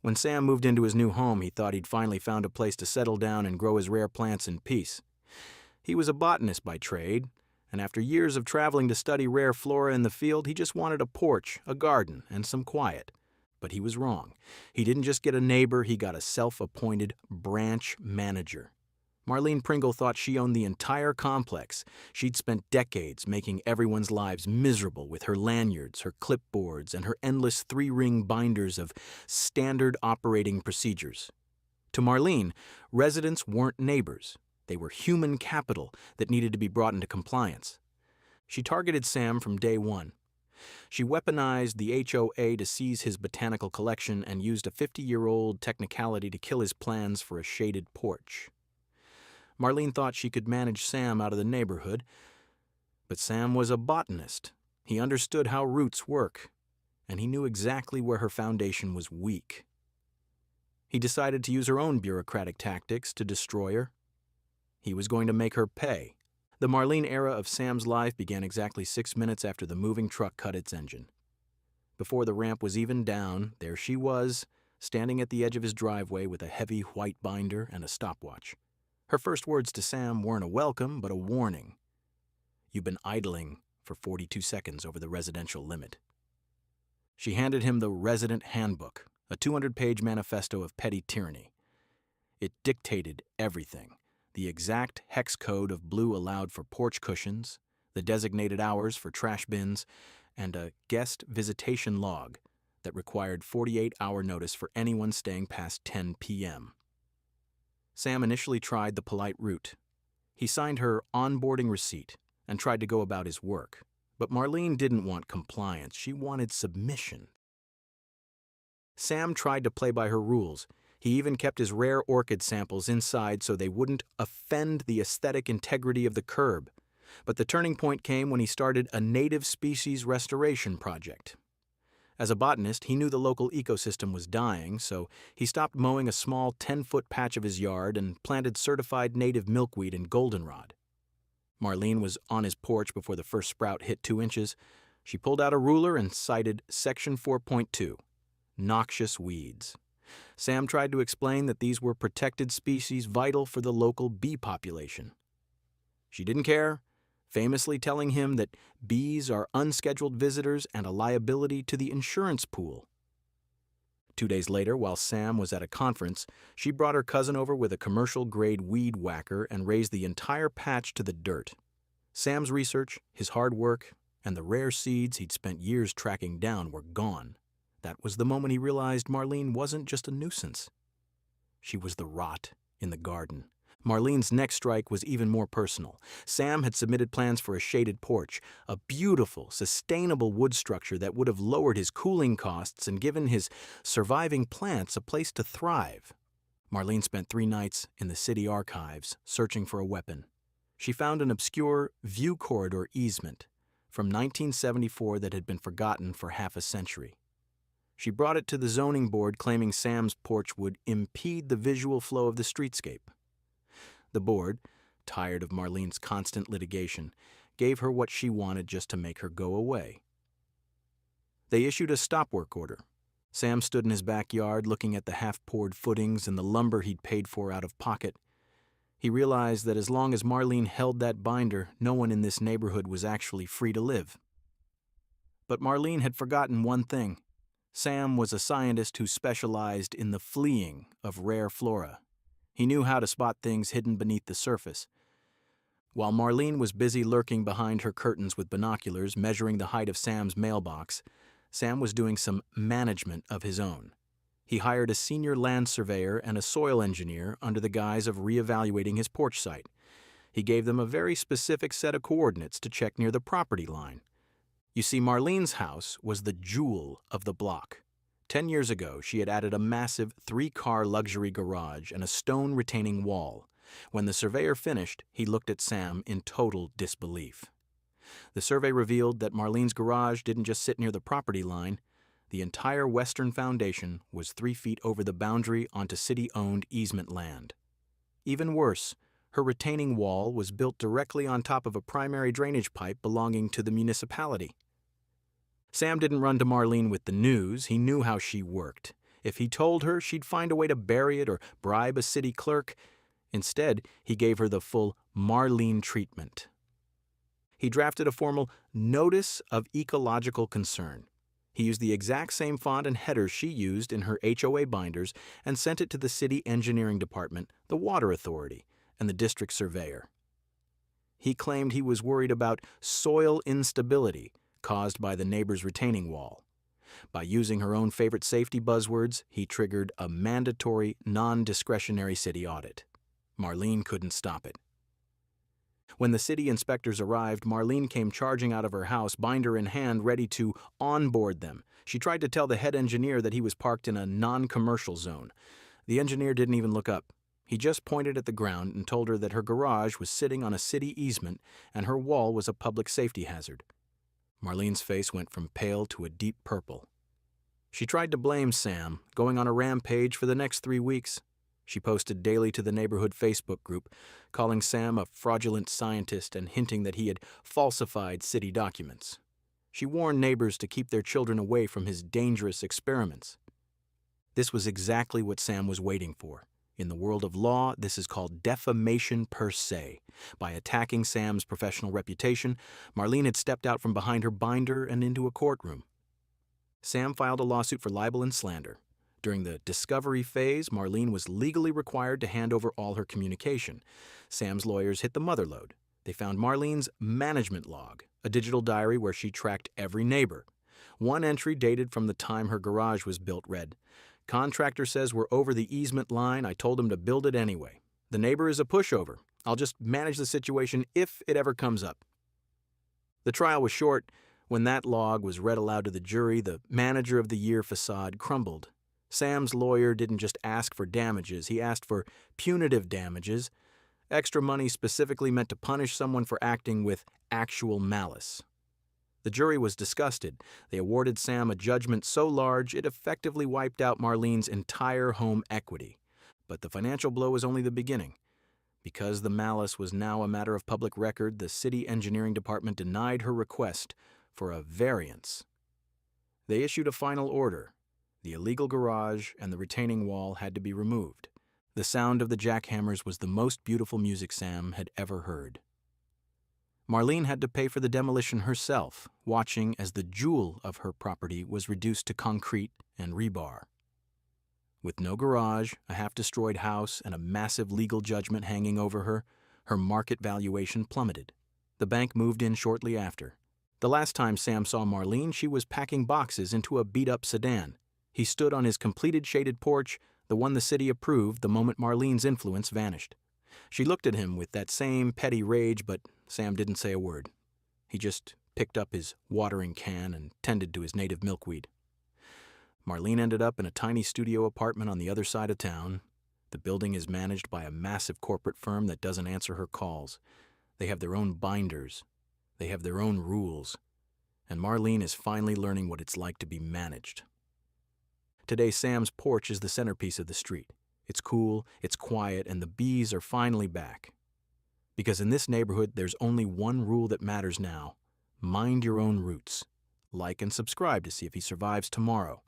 When Sam moved into his new home, he thought he'd finally found a place to settle down and grow his rare plants in peace. He was a botanist by trade, and after years of traveling to study rare flora in the field, he just wanted a porch, a garden, and some quiet. But he was wrong. He didn't just get a neighbor, he got a self-appointed branch manager. Marlene Pringle thought she owned the entire complex. She'd spent decades making everyone's lives miserable with her lanyards, her clipboards, and her endless three-ring binders of standard operating procedures. To Marlene, residents weren't neighbors. They were human capital that needed to be brought into compliance. She targeted Sam from day one. She weaponized the HOA to seize his botanical collection and used a 50-year-old technicality to kill his plans for a shaded porch. Marlene thought she could manage Sam out of the neighborhood, but Sam was a botanist. He understood how roots work, and he knew exactly where her foundation was weak. He decided to use her own bureaucratic tactics to destroy her. He was going to make her pay. The Marlene era of Sam's life began exactly 6 minutes after the moving truck cut its engine. Before the ramp was even down, there she was, standing at the edge of his driveway with a heavy white binder and a stopwatch. Her first words to Sam weren't a welcome, but a warning. "You've been idling for 42 seconds over the residential limit." She handed him the Resident Handbook, a 200-page manifesto of petty tyranny. It dictated everything: the exact hex code of blue allowed for porch cushions, the designated hours for trash bins, and a guest visitation log that required 48-hour notice for anyone staying past 10 p.m. Sam initially tried the polite route. He signed her onboarding receipt and tried to go about his work. But Marlene didn't want compliance. She wanted submission. Sam tried to play by her rules. He even kept his rare orchid samples inside so they wouldn't offend the aesthetic integrity of the curb. But the turning point came when he started a native species restoration project. As a botanist, he knew the local ecosystem was dying, so he stopped mowing a small 10-foot patch of his yard and planted certified native milkweed and goldenrod. Marlene was on his porch before the first sprout hit 2 inches. She pulled out a ruler and cited Section 4.2, noxious weeds. Sam tried to explain that these were protected species vital for the local bee population. She didn't care, famously telling him that bees are unscheduled visitors and a liability to the insurance pool. 2 days later, while Sam was at a conference, she brought her cousin over with a commercial-grade weed whacker and razed the entire patch to the dirt. Sam's research, his hard work, and the rare seeds he'd spent years tracking down were gone. That was the moment he realized Marlene wasn't just a nuisance. She was the rot in the garden. Marlene's next strike was even more personal. Sam had submitted plans for a shaded porch, a beautiful, sustainable wood structure that would have lowered his cooling costs and given his surviving plants a place to thrive. Marlene spent 3 nights in the city archives searching for a weapon. She found an obscure view corridor easement from 1974 that had been forgotten for half a century. She brought it to the zoning board claiming Sam's porch would impede the visual flow of the streetscape. The board, tired of Marlene's constant litigation, gave her what she wanted just to make her go away. They issued a stop work order. Sam stood in his backyard looking at the half-poured footings and the lumber he'd paid for out of pocket. He realized that as long as Marlene held that binder, no one in this neighborhood was actually free to live. But Marlene had forgotten one thing. Sam was a scientist who specialized in the fleeing of rare flora. He knew how to spot things hidden beneath the surface. While Marlene was busy lurking behind her curtains with binoculars, measuring the height of Sam's mailbox, Sam was doing some management of his own. He hired a senior land surveyor and a soil engineer under the guise of reevaluating his porch site. He gave them a very specific set of coordinates to check near the property line. You see, Marlene's house was the jewel of the block. 10 years ago, she had added a massive 3-car luxury garage and a stone retaining wall. When the surveyor finished, he looked at Sam in total disbelief. The survey revealed that Marlene's garage didn't just sit near the property line. The entire western foundation was 3 feet over the boundary onto city-owned easement land. Even worse, her retaining wall was built directly on top of a primary drainage pipe belonging to the municipality. Sam didn't run to Marlene with the news. He knew how she worked. If he told her, she'd find a way to bury it or bribe a city clerk. Instead, he gave her the full Marlene treatment. He drafted a formal Notice of Ecological Concern. He used the exact same font and headers she used in her HOA binders and sent it to the city engineering department, the water authority, and the district surveyor. He claimed he was worried about soil instability caused by the neighbor's retaining wall. By using her own favorite safety buzzwords, he triggered a mandatory, non-discretionary city audit. Marlene couldn't stop it. When the city inspectors arrived, Marlene came charging out of her house, binder in hand, ready to onboard them. She tried to tell the head engineer that he was parked in a non-commercial zone. The engineer didn't even look up. He just pointed at the ground and told her that her garage was sitting on a city easement and her wall was a public safety hazard. Marlene's face went from pale to a deep purple. She tried to blame Sam, going on a rampage for the next 3 weeks. She posted daily to the neighborhood Facebook group, calling Sam a fraudulent scientist and hinting that he had falsified city documents. She warned neighbors to keep their children away from his dangerous experiments. This was exactly what Sam was waiting for. In the world of law, this is called defamation per se. By attacking Sam's professional reputation, Marlene had stepped out from behind her binder and into a courtroom. Sam filed a lawsuit for libel and slander. During the discovery phase, Marlene was legally required to hand over all her communication. Sam's lawyers hit the mother lode. They found Marlene's management log, a digital diary where she tracked every neighbor. One entry dated from the time her garage was built read, "Contractor says we're over the easement line. I told him to build it anyway. The neighbor is a pushover. I'll just manage the situation if it ever comes up." The trial was short. When that log was read aloud to the jury, the manager of the year facade crumbled. Sam's lawyer didn't just ask for damages, he asked for punitive damages, extra money specifically meant to punish someone for acting with actual malice. The jury was disgusted. They awarded Sam a judgment so large it effectively wiped out Marlene's entire home equity. But the financial blow was only the beginning. Because the malice was now a matter of public record, the city engineering department denied her request for a variance. They issued a final order. The illegal garage and the retaining wall had to be removed. The sound of the jackhammers was the most beautiful music Sam had ever heard. Marlene had to pay for the demolition herself, watching as the jewel of her property was reduced to concrete and rebar. With no garage, a half-destroyed house, and a massive legal judgment hanging over her, her market valuation plummeted. The bank moved in shortly after. The last time Sam saw Marlene, she was packing boxes into a beat-up sedan. He stood on his completed shaded porch, the one the city approved the moment Marlene's influence vanished. She looked at him with that same petty rage, but Sam didn't say a word. He just picked up his watering can and tended to his native milkweed. Marlene ended up in a tiny studio apartment on the other side of town. The building is managed by a massive corporate firm that doesn't answer her calls. They have their own binders. They have their own rules. And Marlene is finally learning what it's like to be managed. Today, Sam's porch is the centerpiece of the street. It's cool, it's quiet, and the bees are finally back. Because in this neighborhood, there's only one rule that matters now. Mind your own roots. Like and subscribe to see if he survives tomorrow.